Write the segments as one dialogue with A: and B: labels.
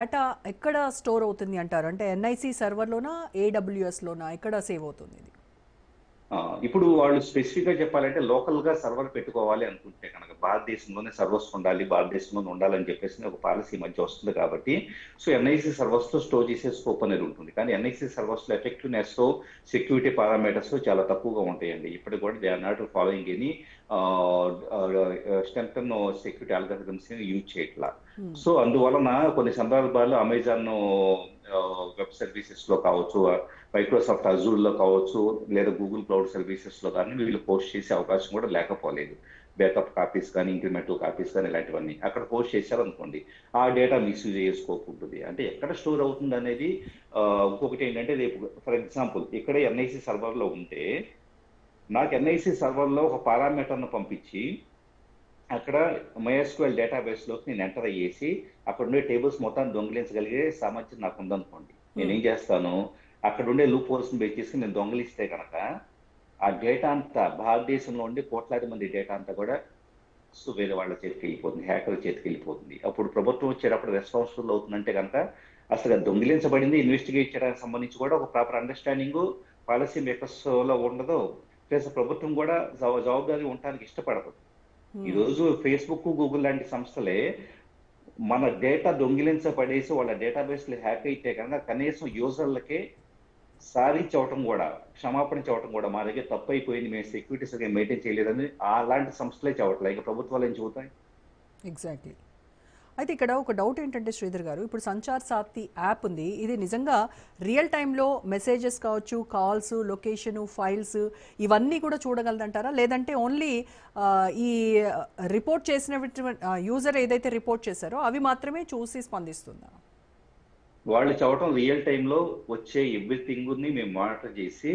A: Data ఎక్కడ store అవుతుంది అంటారు? అంటే ఎన్ఐసి సర్వర్‌లోనా? ఏడబ్ల్యూఎస్‌లోనా? ఎక్కడ సేవ్ అవుతుంది ఇది?
B: ఆ! ఇప్పుడు వాళ్ళు స్పెసిఫిక్‌గా చెప్పాలంటే లోకల్‌గా సర్వర్ పెట్టుకోవాలి అనుకుంటే గనక భారతదేశంలోనే సర్వర్స్ ఉండాలి, భారతదేశంలోనే ఉండాలని చెప్పేసి ఒక పాలసీ ఈ మధ్య వస్తుంది కాబట్టి, సో ఎన్ఐసి సర్వర్స్‌తో స్టోర్ చేసే స్కోప్ అనేది ఉంటుంది. కానీ ఎన్ఐసి సర్వర్స్‌లో ఎఫెక్టివ్‌నెస్, సెక్యూరిటీ పారామీటర్స్ చాలా తక్కువగా ఉంటాయండి. ఇప్పటికి కూడా they are not following any ah, ah, strengthen security అల్గారిథమ్స్‌ని use చేయట్లా.
A: హ్మ్.
B: సో అందువలన కొన్ని సందర్భాల్లో అమెజాన్ వెబ్ సర్వీసెస్‌లో కావచ్చు, మైక్రోసాఫ్ట్ అజూర్‌లో కావచ్చు, లేదా గూగుల్ క్లౌడ్ సర్వీసెస్‌లో కానీ వీళ్ళు పోస్ట్ చేసే అవకాశం కూడా లేకపోలేదు. బ్యాకప్ కాపీస్ కానీ, ఇంక్రిమెంటల్ కాపీస్ కానీ ఇలాంటివన్నీ. అక్కడ పోస్ట్ చేశారనుకోండి, ఆ డేటా మిస్‌యూజ్ అయ్యే స్కోప్ ఉంటుంది. అంటే ఎక్కడ స్టోర్ అవుతుందనేది ఇంకొకటి ఏంటంటే రేపు ఫర్ ఎగ్జాంపుల్ ఇక్కడే ఎన్ఐసి సర్వర్‌లో ఉంటే, నాకు ఎన్ఐసి సర్వర్‌లో ఒక పారామీటర్‌ను పంపించి, అక్కడ MySQL డేటాబేస్‌లోకి నేను ఎంటర్ అయ్యేసి, అక్కడ ఉండే టేబుల్స్ మొత్తాన్ని దొంగిలించగలిగే సామర్థ్యం నాకు ఉందనుకోండి.
A: హ్మ్.
B: నేనేం చేస్తాను, అక్కడ ఉండే లూప్ హోల్స్‌ని బేస్ చేసుకొని నేను దొంగిలిస్తే గనక, ఆ డేటా అంతా భారతదేశంలో ఉండే కోట్లాది మంది డేటా అంతా కూడా సో వేరే వాళ్ళ చేతికి వెళ్ళిపోతుంది. హ్యాకర్ల చేతికి వెళ్ళిపోతుంది. అప్పుడు ప్రభుత్వం వచ్చేటప్పుడు రెస్పాన్సిబుల్ అవుతుందంటే గనక, అసలు అది దొంగిలించబడింది ఇన్వెస్టిగేట్ చేయడానికి సంబంధించి కూడా ఒక ప్రాపర్ అండర్‌స్టాండింగు పాలసీ మేకర్స్‌లో ఉండదు. ప్లస్ ప్రభుత్వం కూడా జవాబుదారీ ఉండటానికి ఇష్టపడదు.
A: హ్మ్.
B: ఈరోజు ఫేస్‌బుక్, గూగుల్ లాంటి సంస్థలే మన డేటా దొంగిలించబడేసి వాళ్ళ డేటాబేస్‌లు హ్యాక్ అయితే గనక కనీసం యూజర్‌లకే సారీ చెప్పటం గూడా, క్షమాపణ చెప్పటం గూడా మా దగ్గర తప్పయిపోయింది. మేము సెక్యూరిటీ సరిగ్గా మెయింటైన్ చేయలేదని అలాంటి సంస్థలే చెప్పట్లే. ఇక ప్రభుత్వాలు ఏం చెబుతాయి?
A: ఎగ్జాక్ట్‌లీ. అయితే ఇక్కడ ఒక డౌట్ ఏంటంటే శ్రీధర్ గారు, ఇప్పుడు సంచార్ సాథి యాప్ ఉంది. ఇది నిజంగా రియల్ టైమ్‌లో మెసేజెస్ కావచ్చు, కాల్స్, లొకేషను, ఫైల్స్ ఇవన్నీ కూడా చూడగలదంటారా? లేదంటే ఓన్లీ ఈ రిపోర్ట్ చేసినటువంటి యూజర్ ఏదైతే రిపోర్ట్ చేశారో అవి మాత్రమే చూసి స్పందిస్తుందా?
B: వాళ్ళు చెప్పటం రియల్ టైమ్‌లో వచ్చే ఎవ్రీథింగ్‌ని మేము మానిటర్ చేసి,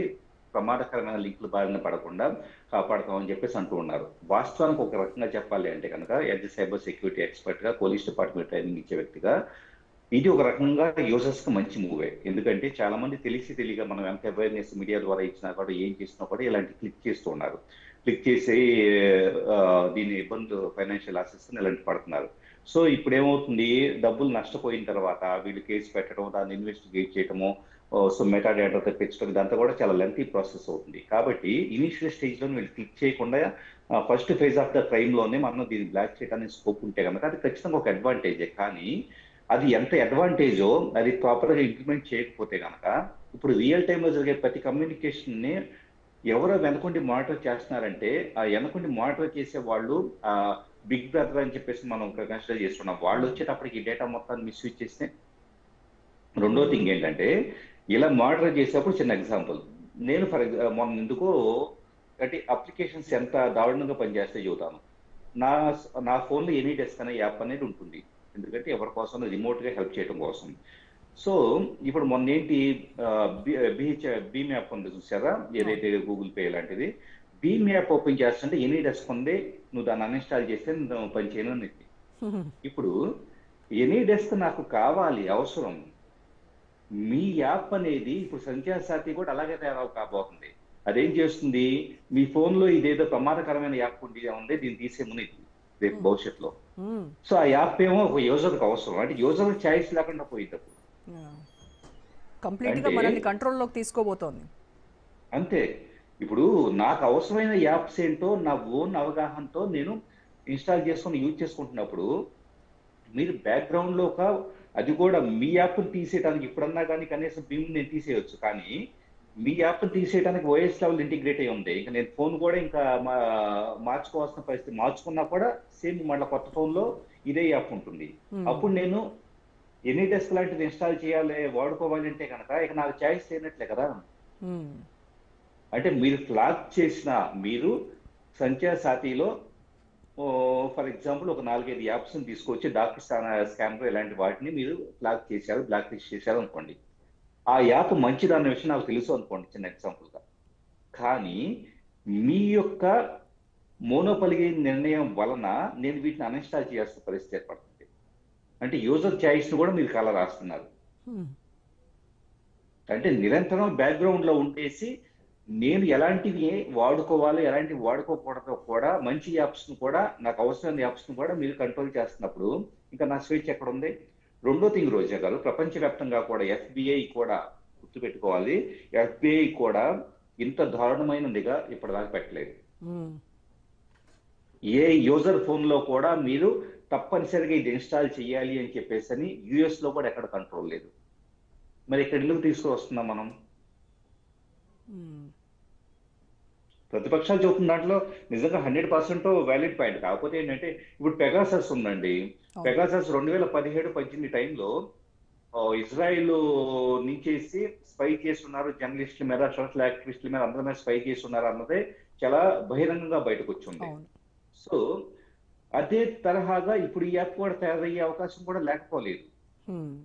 B: ప్రమాదకరమైన లింకుల బారిన పడకుండా కాపాడతామని చెప్పేసి అంటూ ఉన్నారు. వాస్తవానికి ఒక రకంగా చెప్పాలి అంటే గనక, యాస్ ఎ సైబర్ సెక్యూరిటీ ఎక్స్‌పర్ట్‌గా, పోలీస్ డిపార్ట్‌మెంట్ ట్రైనింగ్ ఇచ్చే వ్యక్తిగా, ఇది ఒక రకంగా యూజర్స్‌కి మంచి మూవే. ఎందుకంటే చాలా మంది తెలిసి తెలియక మనం ఎంత అవేర్‌నెస్ మీడియా ద్వారా ఇచ్చినా కూడా, ఏం చేసినా కూడా ఇలాంటి క్లిక్ చేస్తూ ఉన్నారు. క్లిక్ చేసి దీని ఇబ్బందులు ఫైనాన్షియల్ లాసెస్ ఇలాంటి పడుతున్నారు. సో ఇప్పుడేమవుతుంది, డబ్బులు నష్టపోయిన తర్వాత వీళ్ళు కేసు పెట్టడం, దాన్ని ఇన్వెస్టిగేట్ చేయటము, సో మెటా డేటా తెప్పించడం ఇదంతా కూడా చాలా లెంతీ ప్రాసెస్ అవుతుంది. కాబట్టి ఇనిషియల్ స్టేజ్‌లో వీళ్ళు క్లిక్ చేయకుండా ఫస్ట్ ఫేజ్ ఆఫ్ ద క్రైమ్‌లోనే మనం దీన్ని బ్లాక్ చేయడానికి స్కోప్ ఉంటే గనక అది ఖచ్చితంగా ఒక అడ్వాంటేజే. కానీ అది ఎంత అడ్వాంటేజో అది ప్రాపర్‌గా ఇంప్లిమెంట్ చేయకపోతే గనక, ఇప్పుడు రియల్ టైమ్‌లో జరిగే ప్రతి కమ్యూనికేషన్‌ని ఎవరో వెనకుండి మానిటర్ చేస్తున్నారంటే, ఆ వెనకుండి మానిటర్ చేసే వాళ్ళు బిగ్ బ్రదర్ అని చెప్పేసి మనం కన్సిడర్ చేస్తున్నాం. వాళ్ళు వచ్చేటప్పటికి ఈ డేటా మొత్తాన్ని మిస్‌యూజ్ చేస్తే, రెండో థింగ్ ఏంటంటే, ఇలా మానిటర్ చేసేప్పుడు చిన్న ఎగ్జాంపుల్. నేను మొన్న ఎందుకో అంటే అప్లికేషన్స్ ఎంత దారుణంగా పనిచేస్తాయో చెబుతాను. నా నా ఫోన్‌లో ఎనీ డెస్క్ అనే యాప్ అనేది ఉంటుంది. ఎందుకంటే ఎవరి కోసమో రిమోట్‌గా హెల్ప్ చేయడం కోసం. సో, ఇప్పుడు మొన్నేంటి భీమ్ యాప్ ఉంది చూసారా?
A: అవును.
B: ఏదైతే గూగుల్ పే లాంటిది. భీమ్ యాప్ ఓపెన్ చేస్తుంటే ఎనీ డెస్క్ ఉంది. నువ్వు దాన్ని అన్‌ఇన్‌స్టాల్ చేస్తే నువ్వు పని చేయను అనిద్ది. ఇప్పుడు ఎనీ డెస్క్ నాకు కావాలి, అవసరం. మీ యాప్ అనేది ఇప్పుడు సంఖ్యా సాతి కూడా అలాగే కాబోతుంది. అదేం చేస్తుంది? మీ ఫోన్‌లో ఇదేదో ప్రమాదకరమైన యాప్ ఉంది. దీన్ని తీసేయమనిద్ది రేపు భవిష్యత్తులో.
A: హ్మ్.
B: సో, ఆ యాప్ ఏమో ఒక యూజర్‌కి అవసరం. అంటే యూజర్‌కి చాయిస్ లేకుండా పోయిద్దప్పుడు.
A: యాహ్! కంప్లీట్‌గా
B: అంటే
A: మనల్ని కంట్రోల్‌లోకి తీసుకోబోతోంది.
B: అంతే. ఇప్పుడు నాకు అవసరమైన యాప్స్ ఏంటో నా ఓన్ అవగాహనతో నేను ఇన్‌స్టాల్ చేసుకొని యూజ్ చేసుకుంటున్నప్పుడు, మీరు బ్యాక్‌గ్రౌండ్‌లో అది కూడా మీ యాప్‌ని తీసేయడానికి ఇప్పుడన్నా గాని కనీసం భీమ్ నేను తీసేయొచ్చు. కానీ మీ యాప్‌ని తీసేయడానికి ఓఎస్ లెవెల్ ఇంటిగ్రేట్ అయ్యి ఉంది. ఇంక నేను ఫోన్ కూడా ఇంకా మార్చుకోవాల్సిన పరిస్థితి. మార్చుకున్నా కూడా సేమ్ మళ్ళా కొత్త ఫోన్‌లో ఇదే యాప్ ఉంటుంది.
A: హ్మ్.
B: అప్పుడు నేను ఎనీడెస్క్ లాంటిది ఇన్‌స్టాల్ చేయాలి, వాడుకోవాలి అంటే గనక ఇక నాకు చాయిస్ లేనట్లే కదా!
A: హ్మ్.
B: అంటే మీరు ఫ్లాగ్ చేసిన మీరు సంఖ్యా సాతిలో ఫర్ ఎగ్జాంపుల్ ఒక 4, 5 యాప్స్‌ని తీసుకొచ్చి డాక్టర్ స్కానర్ ఇలాంటి వాటిని మీరు ఫ్లాగ్ చేశారు, బ్లాక్ లిస్ట్ చేశారు అనుకోండి. ఆ యాప్ మంచిదన్న విషయం నాకు తెలుసు అనుకోండి చిన్న ఎగ్జాంపుల్‌గా. కానీ మీ యొక్క మోనోపలి నిర్ణయం వలన నేను వీటిని అన్‌ఇన్‌స్టాల్ చేయాల్సిన పరిస్థితి ఏర్పడుతుంది. అంటే యూజర్ చాయిస్‌ని కూడా మీరు కాల రాస్తున్నారు.
A: హ్మ్.
B: అంటే నిరంతరం బ్యాక్‌గ్రౌండ్‌లో ఉండేసి, నేను ఎలాంటివి వాడుకోవాలో, ఎలాంటివి వాడుకోకూడదో కూడా మంచి యాప్స్‌ని కూడా నాకు అవసరమైన యాప్స్‌ని కూడా మీరు కంట్రోల్ చేస్తున్నప్పుడు, ఇంకా నా స్వేచ్ఛ ఎక్కడుంది? రెండో థింగ్ రోజా గారు, ప్రపంచవ్యాప్తంగా కూడా ఎఫ్బిఐ కూడా గుర్తుపెట్టుకోవాలి, ఎఫ్బిఐ కూడా ఇంత దారుణమైన నిఘా ఇప్పటిదాకా పెట్టలేదు.
A: మ్మ్.
B: ఏ యూజర్ ఫోన్ లో కూడా మీరు తప్పనిసరిగా ఇది ఇన్స్టాల్ చేయాలి అని చెప్పేసి అని యుఎస్ లో కూడా ఎక్కడ కంట్రోల్ లేదు. మరి ఇక్కడ ఎందుకు తీసుకువస్తున్నాం మనం?
A: మ్మ్.
B: ప్రతిపక్షాలు చెబుతున్న దాంట్లో నిజంగా 100% వ్యాలిడ్ పాయింట్. కాకపోతే ఏంటంటే ఇప్పుడు పెగాసస్ ఉందండి.
A: అవును.
B: పెగాసస్ 2017-18 టైంలో ఇజ్రాయిల్ నుంచేసి స్పై చేస్తున్నారు, జర్నలిస్టుల మీద, సోషల్ యాక్టివిస్టుల మీద, అందరి మీద స్పై చేస్తున్నారు అన్నదే చాలా బహిరంగంగా బయటకు వచ్చింది.
A: అవును.
B: సో అదే తరహాగా ఇప్పుడు ఈ యాప్ కూడా తయారయ్యే అవకాశం కూడా లేకపోలేదు.
A: మ్మ్.